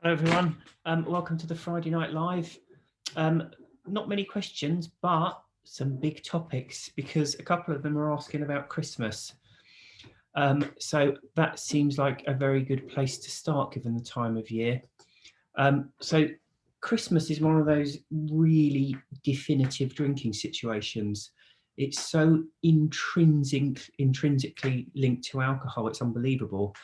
Hello everyone, welcome to the Friday Night Live. Not many questions, but some big topics because a couple of them are asking about Christmas. So that seems like a very good place to start given the time of year. So Christmas is one of those really definitive drinking situations. It's so intrinsically linked to alcohol, it's unbelievable.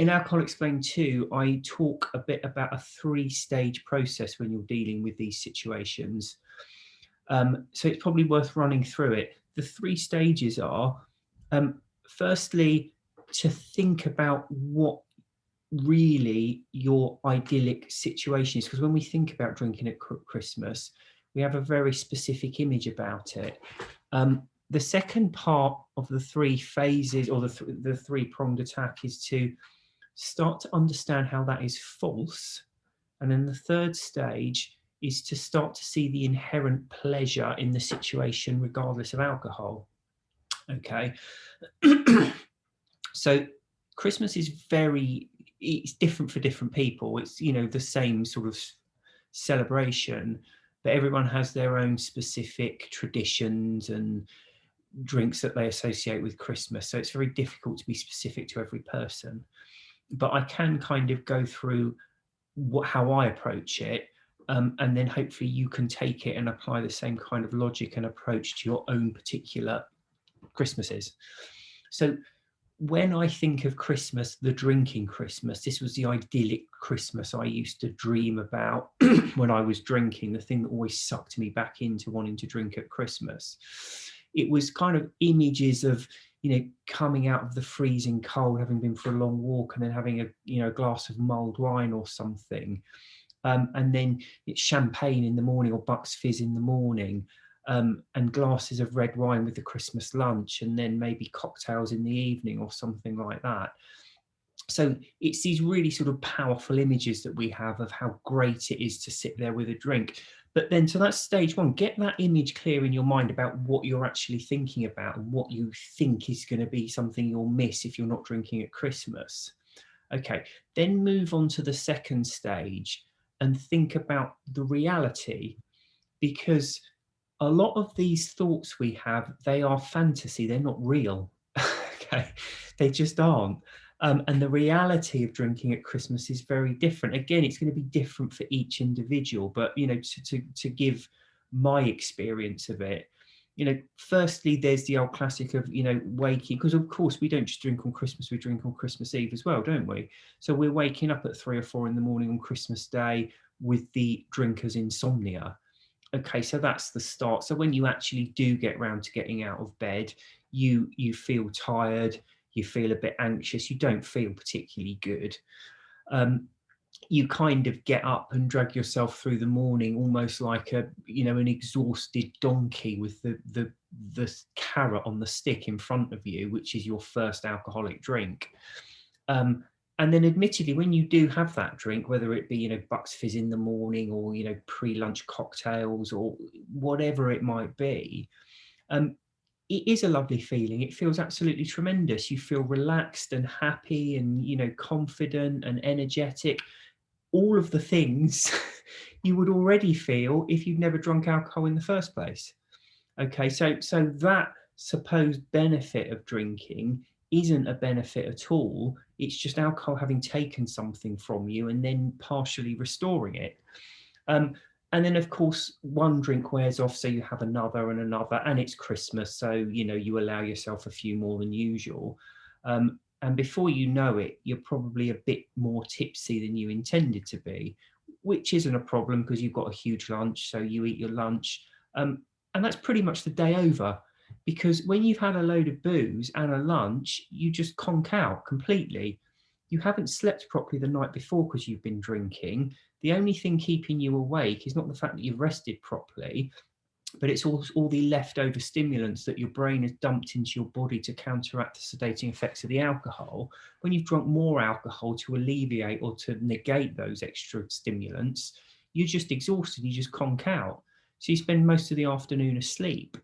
In Alcohol Explained 2, I talk a bit about a three-stage process when you're dealing with these situations. So it's probably worth running through it. The three stages are, firstly, to think about what really your idyllic situation is. Because when we think about drinking at Christmas, we have a very specific image about it. The second part of the three phases, or the three-pronged attack, is to start to understand how that is false. And then the third stage is to start to see the inherent pleasure in the situation, regardless of alcohol. Okay. So Christmas is it's different for different people. It's, the same sort of celebration, but everyone has their own specific traditions and drinks that they associate with Christmas. So it's very difficult to be specific to every person. But I can kind of go through how I approach it, and then hopefully you can take it and apply the same kind of logic and approach to your own particular Christmases. So when I think of Christmas, the drinking Christmas, this was the idyllic Christmas I used to dream about when I was drinking, the thing that always sucked me back into wanting to drink at Christmas. It was kind of images of, coming out of the freezing cold, having been for a long walk, and then having a glass of mulled wine or something. And then it's champagne in the morning, or Bucks Fizz in the morning, and glasses of red wine with the Christmas lunch, and then maybe cocktails in the evening or something like that. So it's these really sort of powerful images that we have of how great it is to sit there with a drink. But then, so that's stage one, get that image clear in your mind about what you're actually thinking about and what you think is going to be something you'll miss if you're not drinking at Christmas. Okay, then move on to the second stage and think about the reality, because a lot of these thoughts we have, they are fantasy, they're not real. Okay, they just aren't. And the reality of drinking at Christmas is very different. Again, it's going to be different for each individual, but to give my experience of it, firstly, there's the old classic of, waking, because of course we don't just drink on Christmas, we drink on Christmas Eve as well, don't we? So we're waking up at 3 or 4 in the morning on Christmas Day with the drinker's insomnia. Okay, so that's the start. So when you actually do get round to getting out of bed, you feel tired, you feel a bit anxious, you don't feel particularly good. You kind of get up and drag yourself through the morning almost like an exhausted donkey with the carrot on the stick in front of you, which is your first alcoholic drink. And then admittedly, when you do have that drink, whether it be, Bucks Fizz in the morning or, pre-lunch cocktails or whatever it might be, it is a lovely feeling. It feels absolutely tremendous. You feel relaxed and happy and, confident and energetic. All of the things you would already feel if you'd never drunk alcohol in the first place. Okay, so that supposed benefit of drinking isn't a benefit at all. It's just alcohol having taken something from you and then partially restoring it. And then, of course, one drink wears off, so you have another and another, and it's Christmas, so, you allow yourself a few more than usual. And before you know it, you're probably a bit more tipsy than you intended to be, which isn't a problem because you've got a huge lunch, so you eat your lunch. And that's pretty much the day over, because when you've had a load of booze and a lunch, you just conk out completely. You haven't slept properly the night before because you've been drinking. The only thing keeping you awake is not the fact that you've rested properly, but it's all the leftover stimulants that your brain has dumped into your body to counteract the sedating effects of the alcohol. When you've drunk more alcohol to alleviate or to negate those extra stimulants, you're just exhausted, you just conk out. So you spend most of the afternoon asleep.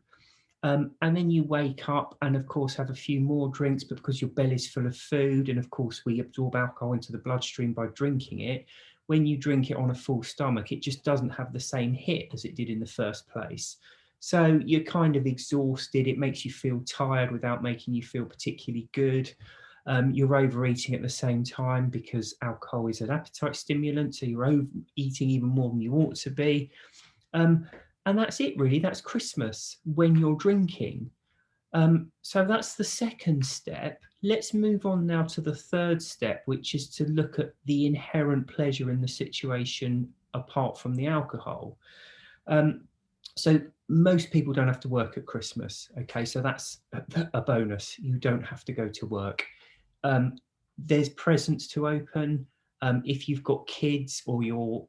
And then you wake up and, of course, have a few more drinks, but because your belly's full of food, and of course, we absorb alcohol into the bloodstream by drinking it. When you drink it on a full stomach, it just doesn't have the same hit as it did in the first place. So you're kind of exhausted. It makes you feel tired without making you feel particularly good. You're overeating at the same time because alcohol is an appetite stimulant. So you're eating even more than you ought to be. And that's it, really. That's Christmas when you're drinking. So that's the second step. Let's move on now to the third step, which is to look at the inherent pleasure in the situation apart from the alcohol. So most people don't have to work at Christmas. Okay, so that's a bonus. You don't have to go to work. There's presents to open. If you've got kids, or you're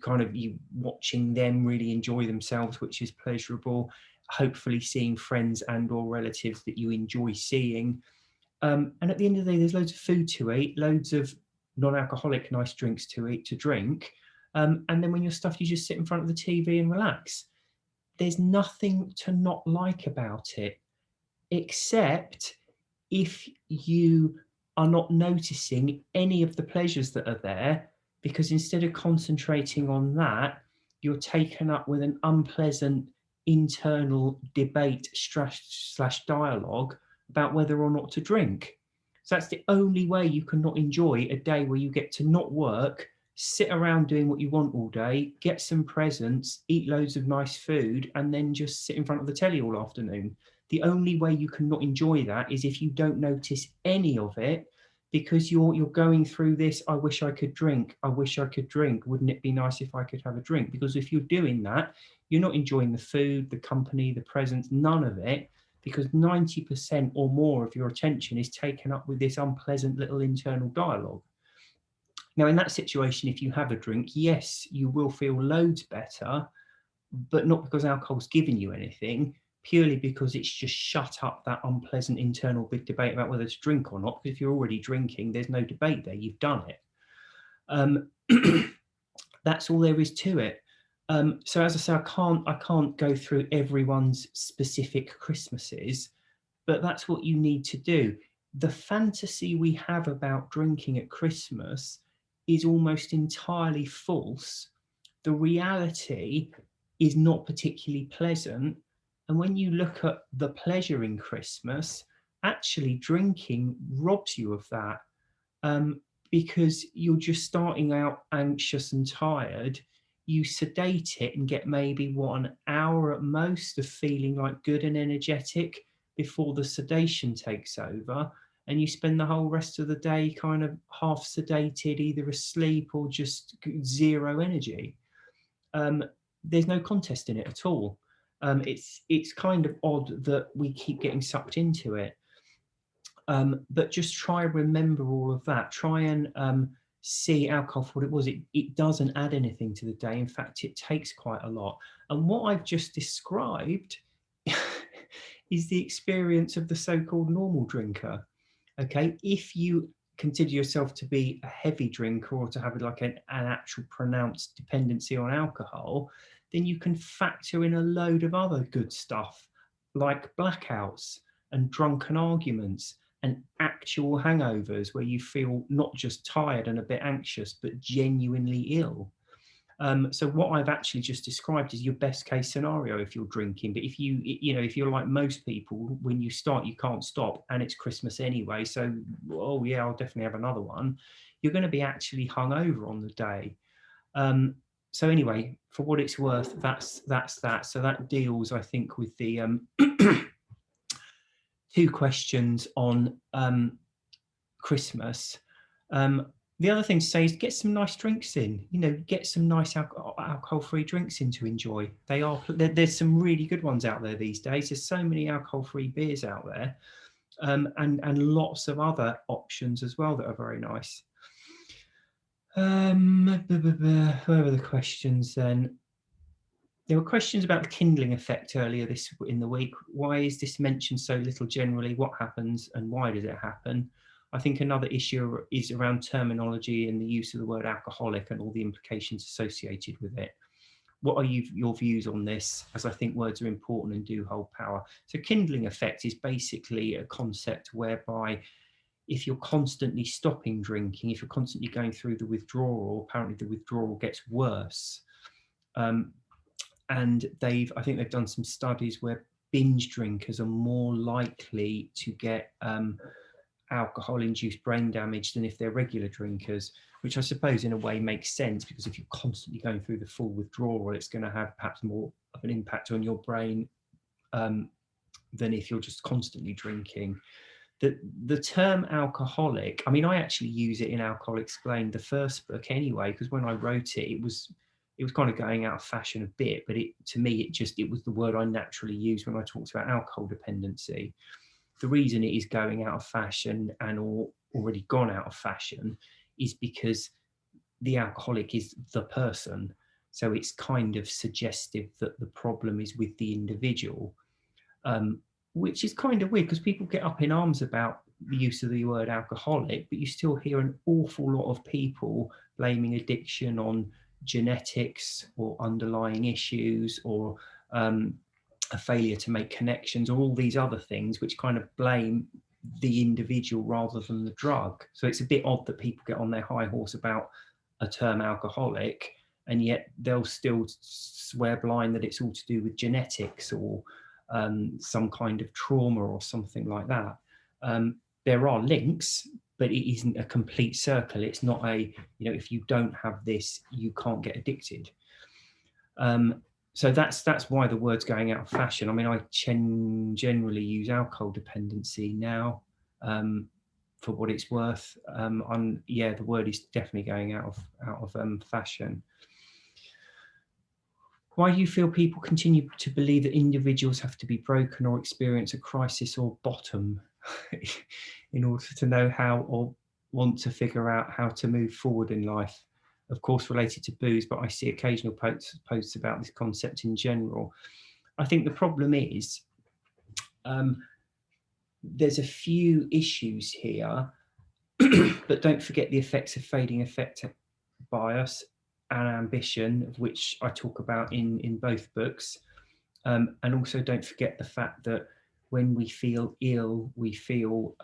kind of you watching them really enjoy themselves, which is pleasurable. Hopefully seeing friends and or relatives that you enjoy seeing. And at the end of the day, there's loads of food to eat, loads of non-alcoholic nice drinks to drink. And then when you're stuffed, you just sit in front of the TV and relax. There's nothing to not like about it, except if you are not noticing any of the pleasures that are there, because instead of concentrating on that, you're taken up with an unpleasant internal debate slash dialogue about whether or not to drink. So that's the only way you can not enjoy a day where you get to not work, sit around doing what you want all day, get some presents, eat loads of nice food, and then just sit in front of the telly all afternoon. The only way you can not enjoy that is if you don't notice any of it, because you're going through this, I wish I could drink, I wish I could drink, wouldn't it be nice if I could have a drink? Because if you're doing that, you're not enjoying the food, the company, the presents, none of it, because 90% or more of your attention is taken up with this unpleasant little internal dialogue. Now, in that situation, if you have a drink, yes, you will feel loads better, but not because alcohol's given you anything, purely because it's just shut up that unpleasant internal big debate about whether to drink or not. Because if you're already drinking, there's no debate there. You've done it. That's all there is to it. So as I say, I can't go through everyone's specific Christmases, but that's what you need to do. The fantasy we have about drinking at Christmas is almost entirely false. The reality is not particularly pleasant. And when you look at the pleasure in Christmas, actually drinking robs you of that, because you're just starting out anxious and tired. You sedate it and get maybe an hour at most of feeling like good and energetic before the sedation takes over. And you spend the whole rest of the day kind of half sedated, either asleep or just zero energy. There's no contest in it at all. It's kind of odd that we keep getting sucked into it. But just try and remember all of that. Try and see alcohol for what it was. It doesn't add anything to the day. In fact, it takes quite a lot. And what I've just described is the experience of the so-called normal drinker. Okay, if you consider yourself to be a heavy drinker or to have like an actual pronounced dependency on alcohol, then you can factor in a load of other good stuff like blackouts and drunken arguments and actual hangovers where you feel not just tired and a bit anxious, but genuinely ill. So what I've actually just described is your best case scenario if you're drinking. But if if you're like most people, when you start, you can't stop, and it's Christmas anyway. So, oh yeah, I'll definitely have another one. You're going to be actually hungover on the day. So anyway, for what it's worth, that's that. So that deals, I think, with the two questions on Christmas. The other thing to say is get some nice drinks in. Get some nice alcohol-free drinks in to enjoy. There's some really good ones out there these days. There's so many alcohol-free beers out there, and lots of other options as well that are very nice. Where were the questions then? There were questions about the kindling effect earlier in the week. Why is this mentioned so little generally? What happens and why does it happen? I think another issue is around terminology and the use of the word alcoholic and all the implications associated with it. what are your views on this, as I think words are important and do hold power. So kindling effect is basically a concept whereby if you're constantly stopping drinking, if you're constantly going through the withdrawal, apparently the withdrawal gets worse. And I think they've done some studies where binge drinkers are more likely to get alcohol-induced brain damage than if they're regular drinkers, which I suppose in a way makes sense, because if you're constantly going through the full withdrawal, it's going to have perhaps more of an impact on your brain than if you're just constantly drinking. The term alcoholic, I mean, I actually use it in Alcohol Explained, the first book anyway, because when I wrote it, it was kind of going out of fashion a bit, but to me, it was the word I naturally used when I talked about alcohol dependency. The reason it is going out of fashion and already gone out of fashion is because the alcoholic is the person. So it's kind of suggestive that the problem is with the individual, which is kind of weird because people get up in arms about the use of the word alcoholic, but you still hear an awful lot of people blaming addiction on genetics or underlying issues or a failure to make connections or all these other things which kind of blame the individual rather than the drug. So it's a bit odd that people get on their high horse about a term alcoholic and yet they'll still swear blind that it's all to do with genetics or some kind of trauma or something like that. There are links, but it isn't a complete circle. It's not if you don't have this, you can't get addicted. So that's why the word's going out of fashion. I mean, I generally use alcohol dependency now for what it's worth. The word is definitely going out of fashion. Why do you feel people continue to believe that individuals have to be broken or experience a crisis or bottom in order to know how or want to figure out how to move forward in life? Of course, related to booze, but I see occasional posts about this concept in general. I think the problem is there's a few issues here, but don't forget the effects of fading affect bias and ambition, of which I talk about in both books. And also don't forget the fact that when we feel ill, we feel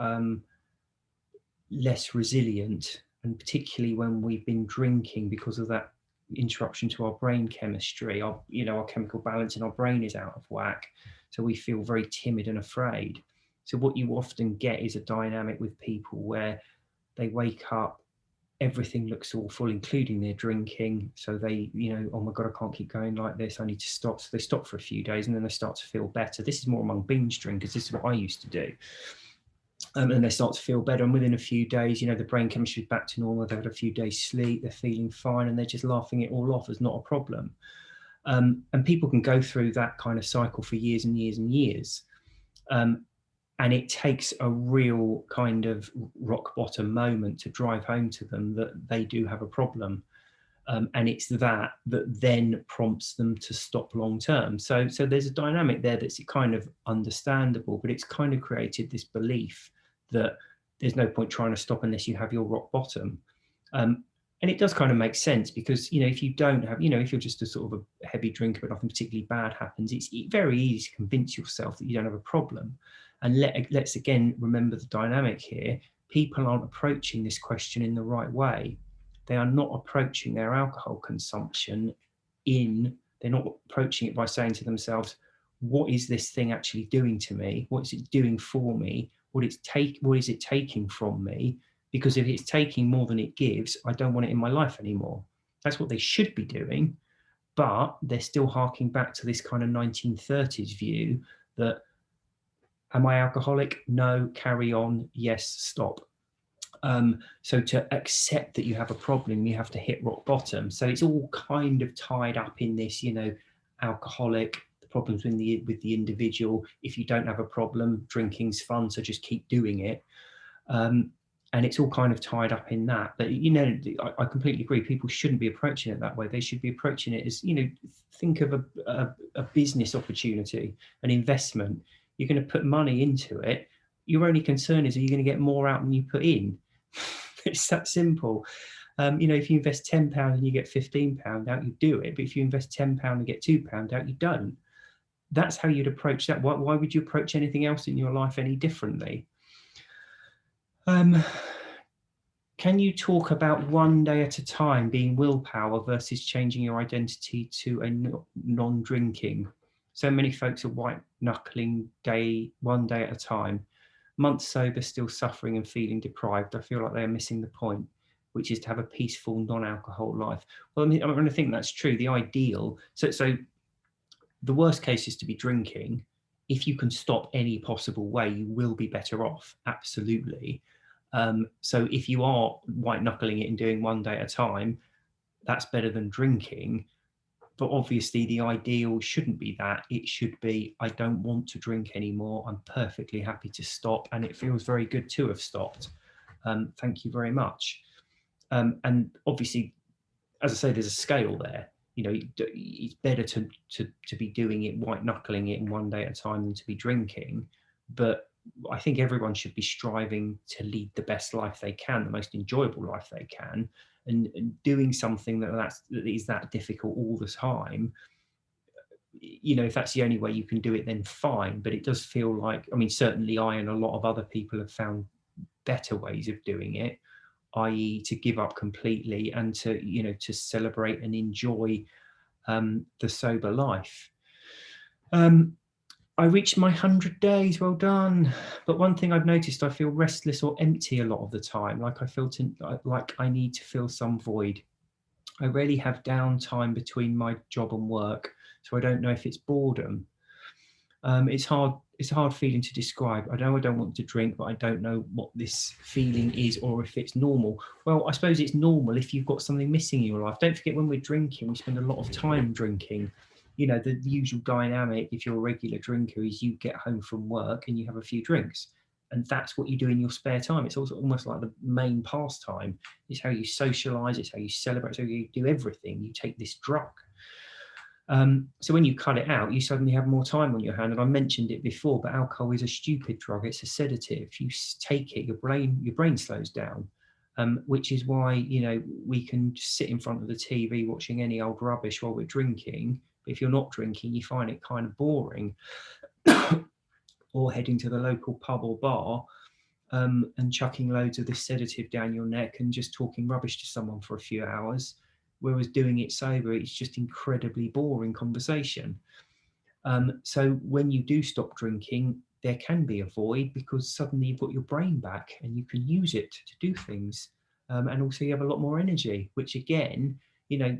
less resilient, and particularly when we've been drinking, because of that interruption to our brain chemistry, our chemical balance in our brain is out of whack. So we feel very timid and afraid. So what you often get is a dynamic with people where they wake up, everything looks awful, including their drinking. So they, oh my God, I can't keep going like this. I need to stop. So they stop for a few days and then they start to feel better. This is more among binge drinkers. This is what I used to do. And they start to feel better. And within a few days, the brain chemistry is back to normal. They've had a few days sleep. They're feeling fine and they're just laughing it all off as not a problem. And people can go through that kind of cycle for years and years and years. And it takes a real kind of rock bottom moment to drive home to them that they do have a problem. And it's that then prompts them to stop long term. So there's a dynamic there that's kind of understandable, but it's kind of created this belief that there's no point trying to stop unless you have your rock bottom. And it does kind of make sense because, if you don't have, if you're just a sort of a heavy drinker, but nothing particularly bad happens, it's very easy to convince yourself that you don't have a problem. And let's again remember the dynamic here. People aren't approaching this question in the right way. They are not approaching their alcohol consumption they're not approaching it by saying to themselves, what is this thing actually doing to me? What is it doing for me? What is it taking from me? Because if it's taking more than it gives, I don't want it in my life anymore. That's what they should be doing. But they're still harking back to this kind of 1930s view that, am I alcoholic? No, carry on. Yes, stop. So to accept that you have a problem, you have to hit rock bottom. So it's all kind of tied up in this, alcoholic, the problems with the individual. If you don't have a problem, drinking's fun, so just keep doing it. And it's all kind of tied up in that. But, I completely agree. People shouldn't be approaching it that way. They should be approaching it as, think of a business opportunity, an investment. You're going to put money into it. Your only concern is, are you going to get more out than you put in? It's that simple. If you invest £10 and you get £15 out, you do it. But if you invest £10 and get £2 out, you don't. That's how you'd approach that. Why would you approach anything else in your life any differently? Can you talk about one day at a time being willpower versus changing your identity to a non-drinking? So many folks are white knuckling one day at a time. Months sober, still suffering and feeling deprived. I feel like they are missing the point, which is to have a peaceful non-alcohol life. Well, I'm going to think that's true. The ideal. So the worst case is to be drinking. If you can stop any possible way, you will be better off. Absolutely. So if you are white knuckling it and doing one day at a time, that's better than drinking. But obviously the ideal shouldn't be that. It should be, I don't want to drink anymore. I'm perfectly happy to stop. And it feels very good to have stopped. Thank you very much. And obviously, as I say, there's a scale there. It's better to be doing it, white knuckling it in one day at a time than to be drinking. But I think everyone should be striving to lead the best life they can, the most enjoyable life they can, and doing something that is that difficult all the time. If that's the only way you can do it, then fine. But it does feel like, certainly I and a lot of other people have found better ways of doing it, i.e. to give up completely and to celebrate and enjoy the sober life. I reached my 100 days, well done. But one thing I've noticed, I feel restless or empty a lot of the time, like like I need to fill some void. I rarely have downtime between my job and work, so I don't know if it's boredom. It's a hard feeling to describe. I know I don't want to drink, but I don't know what this feeling is or if it's normal. Well, I suppose it's normal if you've got something missing in your life. Don't forget, when we're drinking, we spend a lot of time drinking. The usual dynamic, if you're a regular drinker, is you get home from work and you have a few drinks. And that's what you do in your spare time. It's also almost like the main pastime. It's how you socialise, it's how you celebrate, it's how you do everything. You take this drug. So when you cut it out, you suddenly have more time on your hand. And I mentioned it before, but alcohol is a stupid drug. It's a sedative. If you take it, your brain slows down, which is why, we can just sit in front of the TV watching any old rubbish while we're drinking. But if you're not drinking, you find it kind of boring. Or heading to the local pub or bar and chucking loads of this sedative down your neck and just talking rubbish to someone for a few hours. Whereas doing it sober, it's just incredibly boring conversation. So when you do stop drinking, there can be a void because suddenly you've got your brain back and you can use it to do things. And also you have a lot more energy, which again,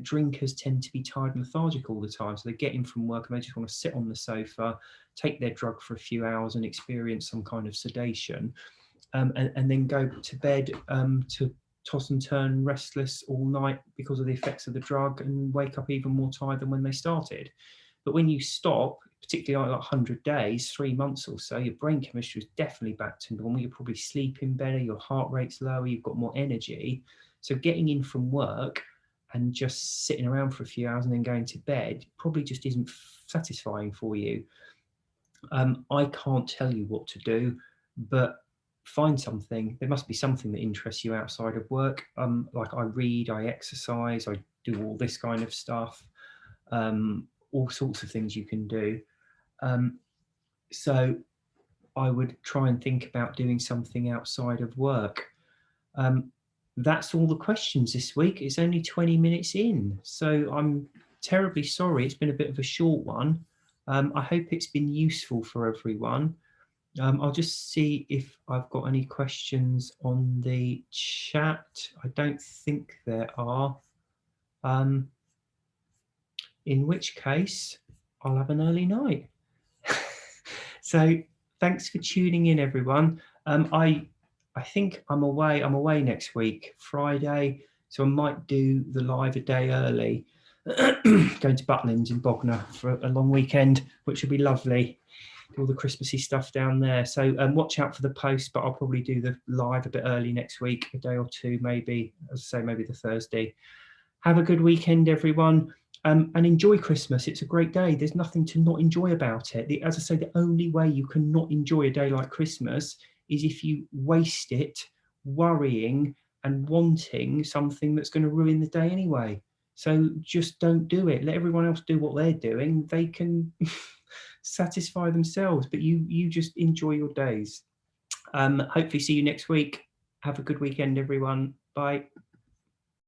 drinkers tend to be tired and lethargic all the time. So they get in from work and they just want to sit on the sofa, take their drug for a few hours and experience some kind of sedation, and then go to bed to toss and turn restless all night because of the effects of the drug and wake up even more tired than when they started. But when you stop, particularly like 100 days, 3 months or so, your brain chemistry is definitely back to normal. You're probably sleeping better, your heart rate's lower, you've got more energy. So getting in from work and just sitting around for a few hours and then going to bed probably just isn't satisfying for you. I can't tell you what to do, but find something. There must be something that interests you outside of work. Like I read, I exercise, I do all this kind of stuff, all sorts of things you can do. So I would try and think about doing something outside of work. That's all the questions this week. It's only 20 minutes in, so I'm terribly sorry. It's been a bit of a short one. I hope it's been useful for everyone. I'll just see if I've got any questions on the chat. I don't think there are. In which case, I'll have an early night. So thanks for tuning in, everyone. I think I'm away. I'm away next week, Friday, so I might do the live a day early. Going to Butlins in Bognor for a long weekend, which will be lovely. All the Christmassy stuff down there. So watch out for the post, but I'll probably do the live a bit early next week, a day or two, maybe, as I say, maybe the Thursday. Have a good weekend, everyone. And enjoy Christmas. It's a great day. There's nothing to not enjoy about it. As I say, the only way you can not enjoy a day like Christmas is if you waste it worrying and wanting something that's going to ruin the day anyway. So just don't do it. Let everyone else do what they're doing. They can satisfy themselves, but you just enjoy your days. Hopefully see you next week. Have a good weekend, everyone. Bye.